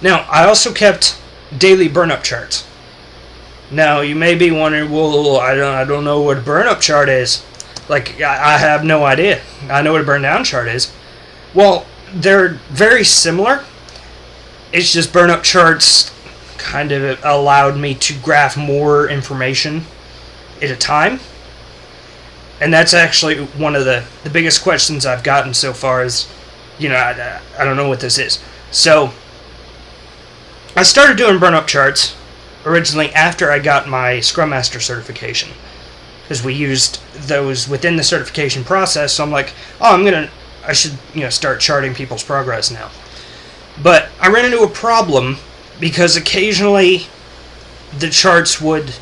Now, I also kept daily BurnUp charts. Now, you may be wondering, well, I don't know what a BurnUp chart is. Like, I have no idea. I know what a BurnDwon chart is. Well, they're very similar. It's just BurnUp charts kind of allowed me to graph more information at a time. And that's actually one of the biggest questions I've gotten so far is, I don't know what this is. So, I started doing BurnUp charts originally after I got my Scrum Master certification, because we used those within the certification process. So I'm like, I should start charting people's progress now. But I ran into a problem because occasionally the charts would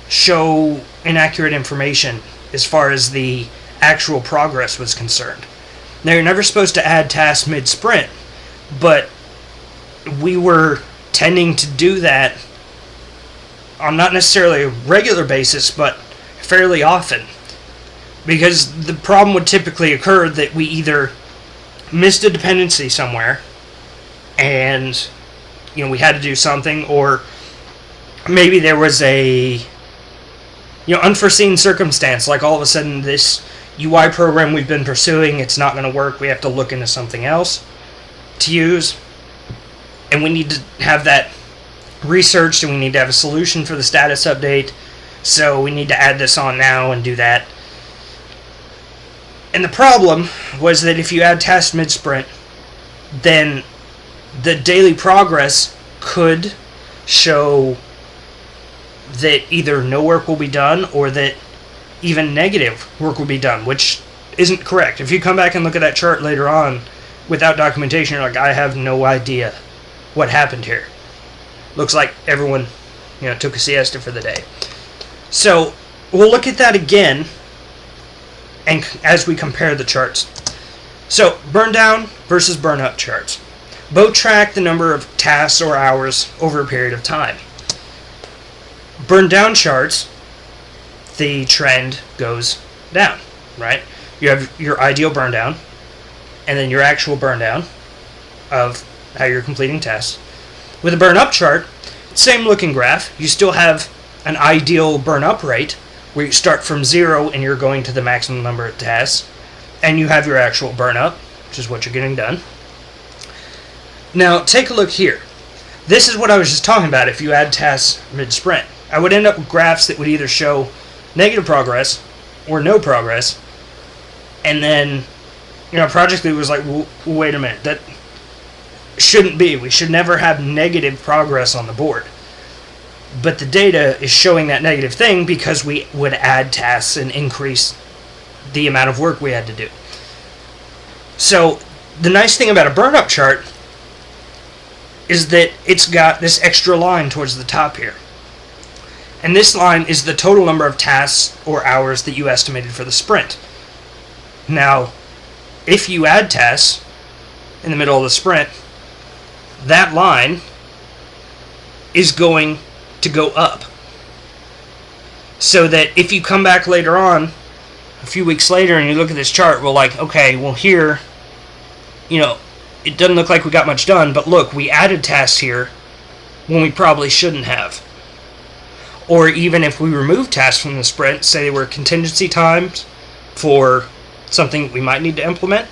show inaccurate information as far as the actual progress was concerned. Now, you're never supposed to add tasks mid-sprint, but we were tending to do that on not necessarily a regular basis, but fairly often. Because the problem would typically occur that we either missed a dependency somewhere, and we had to do something, or maybe there was a unforeseen circumstance, like all of a sudden this UI program we've been pursuing, it's not going to work, we have to look into something else to use, and we need to have that researched, and we need to have a solution for the status update, so we need to add this on now and do that. And the problem was that if you add tasks mid-sprint, then the daily progress could show that either no work will be done or that even negative work will be done, which isn't correct. If you come back and look at that chart later on without documentation, you're like, I have no idea what happened here. Looks like everyone took a siesta for the day. So we'll look at that again and as we compare the charts. So BurnDwon versus BurnUp charts. Both track the number of tasks or hours over a period of time. BurnDwon charts, the trend goes down, right? You have your ideal burn down, and then your actual burn down of how you're completing tasks. With a BurnUp chart, same looking graph. You still have an ideal burn up rate, where you start from 0 and you're going to the maximum number of tasks, and you have your actual burn up, which is what you're getting done. Now, take a look here. This is what I was just talking about if you add tasks mid-sprint. I would end up with graphs that would either show negative progress or no progress, and then, Project Lead was like, well, wait a minute, that shouldn't be. We should never have negative progress on the board. But the data is showing that negative thing because we would add tasks and increase the amount of work we had to do. So, the nice thing about a BurnUp chart is that it's got this extra line towards the top here. And this line is the total number of tasks or hours that you estimated for the sprint. Now, if you add tasks in the middle of the sprint, that line is going to go up. So that if you come back later on, a few weeks later, and you look at this chart, we're like, okay, well here, it doesn't look like we got much done, but look, we added tasks here when we probably shouldn't have. Or even if we remove tasks from the sprint, say they were contingency times for something we might need to implement,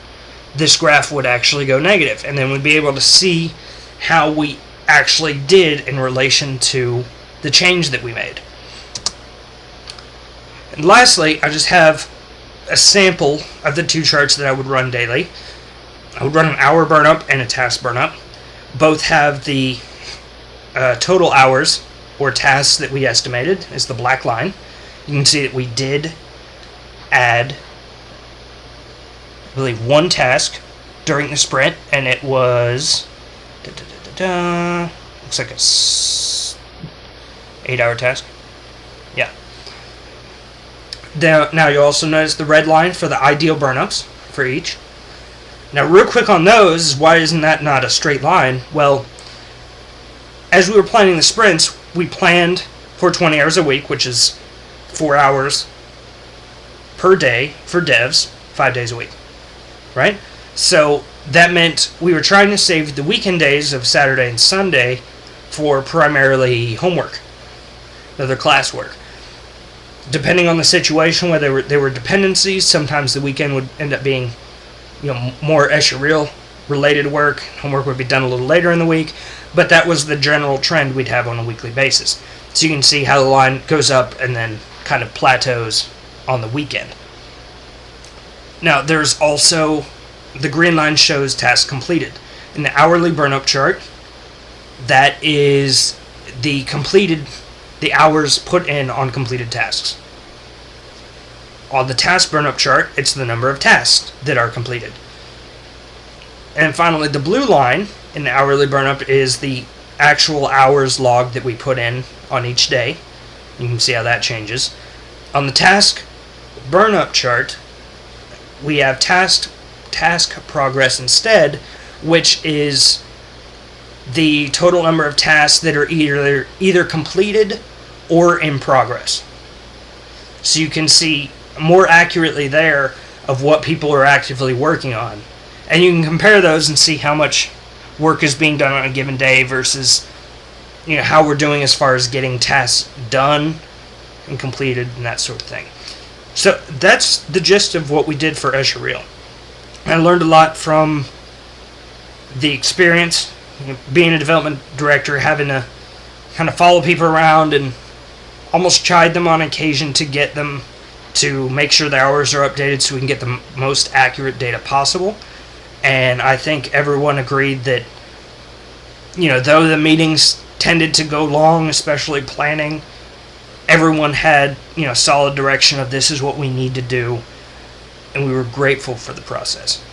this graph would actually go negative, and then we'd be able to see how we actually did in relation to the change that we made. And lastly, I just have a sample of the two charts that I would run daily. I would run an hour burnup and a task burnup. Both have the total hours or tasks that we estimated as the black line. You can see that we did add, I believe, one task during the sprint, and it was looks like a 8-hour task. Yeah. Now you also notice the red line for the ideal burnups for each. Now, real quick on those, why isn't that not a straight line? Well, as we were planning the sprints, we planned for 20 hours a week, which is 4 hours per day for devs, 5 days a week, right? So that meant we were trying to save the weekend days of Saturday and Sunday for primarily homework, other classwork. Depending on the situation, whether there were dependencies, sometimes the weekend would end up being, more Escherreal related work. Homework would be done a little later in the week, but that was the general trend we'd have on a weekly basis. So you can see how the line goes up and then kind of plateaus on the weekend. Now, there's also the green line shows tasks completed. In the hourly BurnUp chart, that is the hours put in on completed tasks. On the task BurnUp chart, it's the number of tasks that are completed. And finally, the blue line in the hourly BurnUp is the actual hours logged that we put in on each day. You can see how that changes. On the task BurnUp chart, we have task progress instead, which is the total number of tasks that are either completed or in progress. So you can see more accurately there of what people are actively working on. And you can compare those and see how much work is being done on a given day versus how we're doing as far as getting tasks done and completed and that sort of thing. So that's the gist of what we did for Escherreal. I learned a lot from the experience, being a development director, having to kind of follow people around and almost chide them on occasion to get them to make sure the hours are updated so we can get the most accurate data possible. And I think everyone agreed that, though the meetings tended to go long, especially planning, everyone had, solid direction of this is what we need to do, and we were grateful for the process.